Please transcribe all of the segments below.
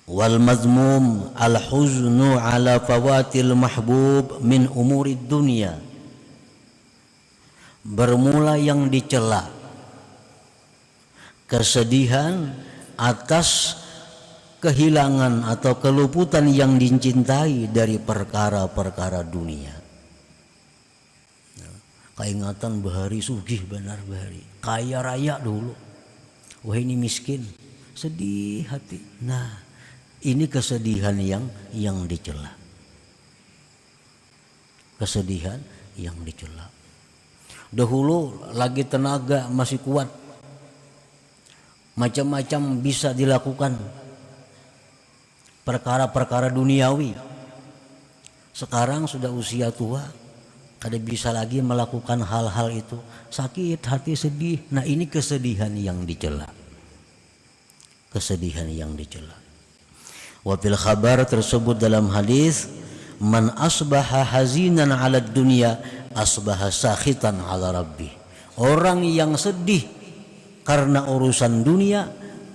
Wal mazmum al huznu ala fawatil mahbub min umurid dunia. Bermula yang dicela, kesedihan atas kehilangan atau keluputan yang dicintai dari perkara-perkara dunia. Keingatan bahari sugih benar bahari, kaya raya dulu, wah ini miskin, sedih hati. Nah, ini kesedihan yang dicela. Kesedihan yang dicela. Dahulu lagi tenaga masih kuat, macam-macam bisa dilakukan, perkara-perkara duniawi. Sekarang sudah usia tua, kada bisa lagi melakukan hal-hal itu. Sakit hati, sedih. Nah, ini kesedihan yang dicela. Kesedihan yang dicela. Wa fil khabar tersebut dalam hadis, man asbaha hazinan 'ala dunya asbaha sakhitan 'ala rabbih. Orang yang sedih karena urusan dunia,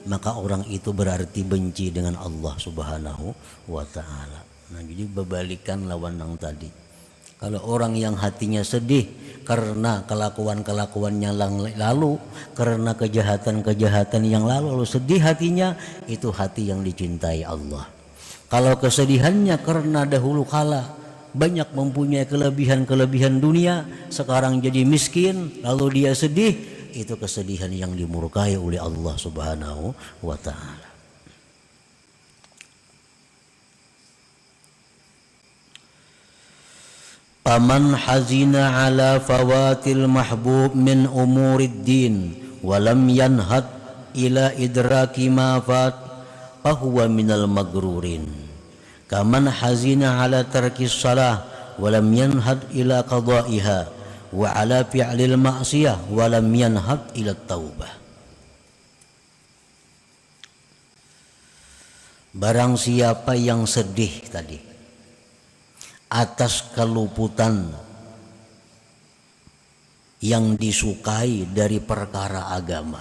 maka orang itu berarti benci dengan Allah Subhanahu wa taala. Nah, jadi berbalikan lawan yang tadi. Kalau orang yang hatinya sedih karena kelakuan-kelakuannya lalu, karena kejahatan-kejahatan yang lalu sedih hatinya, itu hati yang dicintai Allah. Kalau kesedihannya karena dahulu kala banyak mempunyai kelebihan-kelebihan dunia, sekarang jadi miskin, lalu dia sedih, itu kesedihan yang dimurkai oleh Allah Subhanahu wa taala. Paman hazina ala fawatil mahbub min umurid din walam yanhad ila idraki ma fat fahuwa minal magrurin. Kaman hazina ala tarkis salah walam yanhad ila qada'iha wa ala fi'lil ma'siyah walam yanhad ila taubah. Barang siapa yang sedih tadi atas keluputan yang disukai dari perkara agama,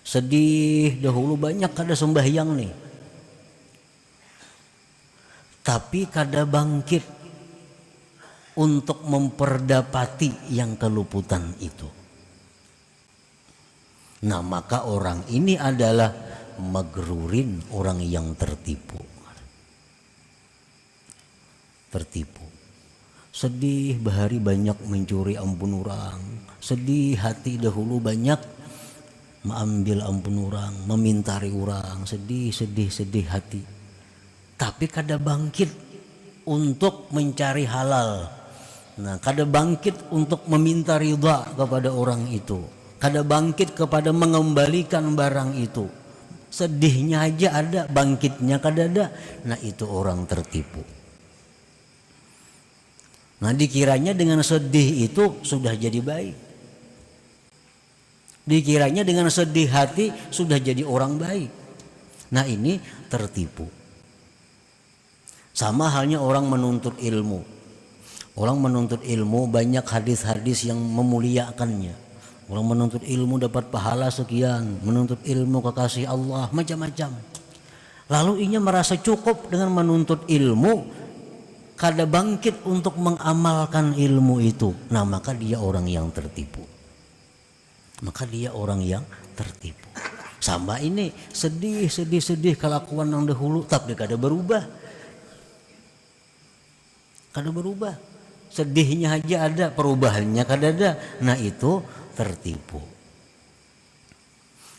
sedih dahulu banyak kada sembahyang nih, tapi kada bangkit untuk memperdapati yang keluputan itu. Nah, maka orang ini adalah magrurin, orang yang tertipu. Sedih bahari banyak mencuri ampun orang, sedih hati dahulu banyak mengambil ampun orang, memintari orang, sedih hati, tapi kada bangkit untuk mencari halal. Nah, kada bangkit untuk meminta ridha kepada orang itu, kada bangkit kepada mengembalikan barang itu. Sedihnya aja ada, bangkitnya kada ada. Nah, itu orang tertipu. Nah, dikiranya dengan sedih itu sudah jadi baik. Dikiranya dengan sedih hati sudah jadi orang baik. Nah, ini tertipu. Sama halnya orang menuntut ilmu. Orang menuntut ilmu banyak hadis-hadis yang memuliakannya. Orang menuntut ilmu dapat pahala sekian, menuntut ilmu kekasih Allah, macam-macam. Lalu ia merasa cukup dengan menuntut ilmu, kada bangkit untuk mengamalkan ilmu itu. Nah, maka dia orang yang tertipu. Sama ini sedih kelakuan yang dahulu, tapi kada berubah. Sedihnya aja ada, perubahannya kada ada. Nah, itu tertipu.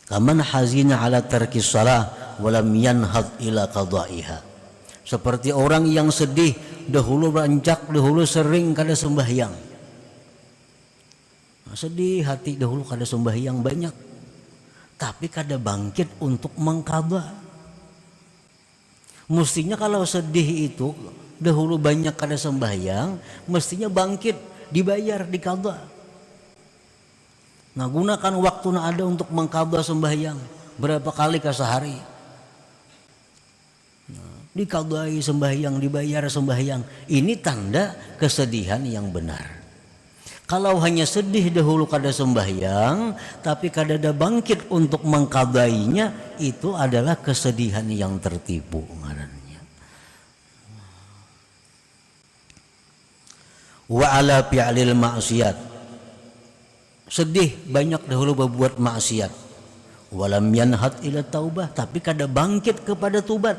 Kaman hazina ala tarkis salah walam yanhad ila qada'iha. Seperti orang yang sedih dahulu beranjak, dahulu sering kada sembahyang. Sedih hati dahulu kada sembahyang banyak, tapi kada bangkit untuk mengqadha. Mestinya kalau sedih itu dahulu banyak kada sembahyang, mestinya bangkit, dibayar, diqadha. Nah, gunakan waktu na ada untuk mengqadha sembahyang. Berapa kali ka sehari? Diqadai sembahyang, dibayar sembahyang. Ini tanda kesedihan yang benar. Kalau hanya sedih dahulu kada sembahyang, tapi kada ada bangkit untuk mengqadainya, itu adalah kesedihan yang tertipu ngarannya. Wa ala fi'lil maksiat, sedih banyak dahulu berbuat maksiat. Walam yanhat ila taubah, tapi kada bangkit kepada tubat.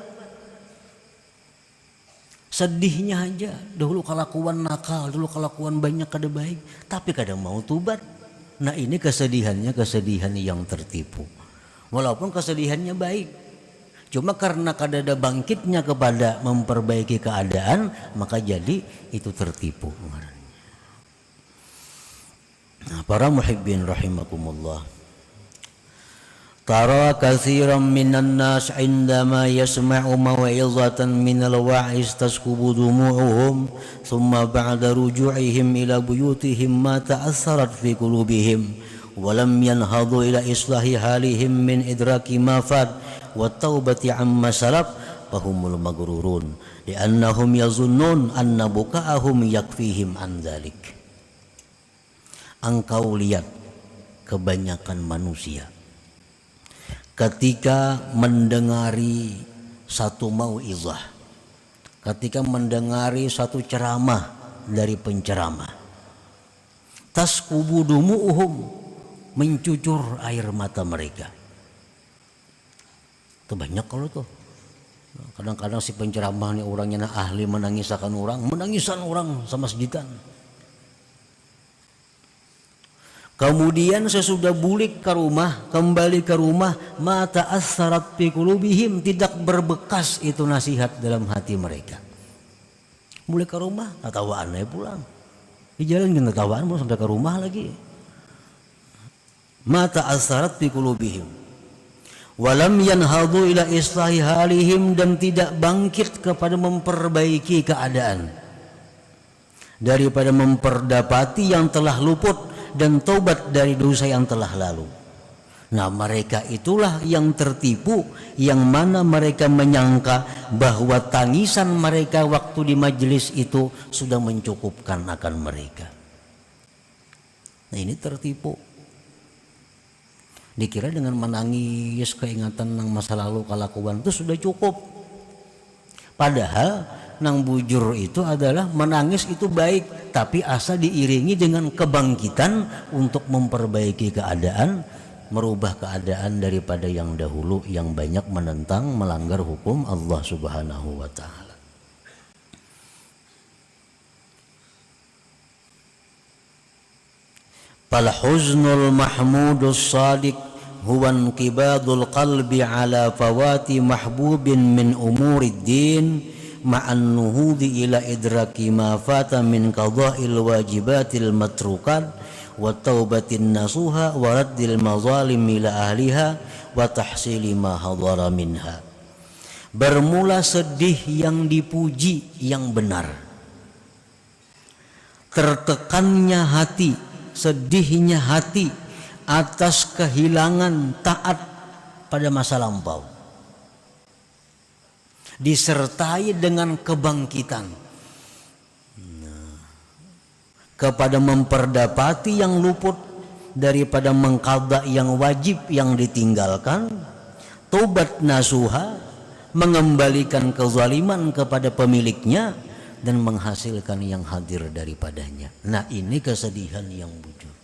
Sedihnya aja, dahulu kelakuan nakal, dulu kelakuan banyak kada baik, tapi kada mau tubat. Nah ini kesedihannya kesedihan yang tertipu. Walaupun kesedihannya baik, cuma karena kada ada bangkitnya kepada memperbaiki keadaan, maka jadi itu tertipu. Nah, para muhibbin rahimakumullah, tara katsiran minan nas indama yasma'u mau'izatan minal wa'iz taskubu dumu'uhum thumma ba'da ruju'ihim ila buyutihim ma ta'assarat fi qulubihim wa lam yanhadu ila islahi halihim min idraki ma fat wa taubati amma salaf fahumul maghrurun li'annahum yazunnun anna buka'ahum yakfihim an dzalik. Engkau lihat kebanyakan manusia ketika mendengari satu mau'izah, ketika mendengari satu ceramah dari penceramah, taskubu dumu'uhum, mencucur air mata mereka. Itu banyak kalau tuh. Kadang-kadang si penceramah ini orangnya ahli menangisakan orang sama sejitan. Kemudian sesudah bulik ke rumah, kembali ke rumah, mata assarat fi qulubihim, tidak berbekas itu nasihat dalam hati mereka. Bulik ke rumah, tatawaan aja pulang. Di jalan kita tatawaan belum sampai ke rumah lagi. Mata assarat fi qulubihim. Walam yanhadu ila islahi halihim, dan tidak bangkit kepada memperbaiki keadaan. Daripada memperdapati yang telah luput dan taubat dari dosa yang telah lalu. Nah mereka itulah yang tertipu, yang mana mereka menyangka bahwa tangisan mereka waktu di majelis itu sudah mencukupkan akan mereka. Nah ini tertipu. Dikira dengan menangis keingatan ng masa lalu kelakuan itu sudah cukup. Padahal nang bujur itu adalah menangis itu baik, tapi asa diiringi dengan kebangkitan untuk memperbaiki keadaan, merubah keadaan daripada yang dahulu yang banyak menentang, melanggar hukum Allah Subhanahu wa taala. Fal huznul mahmudus sadiq huwa inqibadul qalbi ala fawati mahbubin min umurid din ma'an nuhudi ila idraki ma fata min qada'il wajibatil matrukat wa taubatin nasuha wa raddil mazalim ila ahliha wa tahsili ma hadara minha. Bermula sedih yang dipuji yang benar, tertekannya hati, sedihnya hati atas kehilangan taat pada masa lampau, disertai dengan kebangkitan kepada memperdapati yang luput daripada mengqadha yang wajib yang ditinggalkan, taubat nasuha, mengembalikan kezaliman kepada pemiliknya dan menghasilkan yang hadir daripadanya. Nah ini kesedihan yang bujur.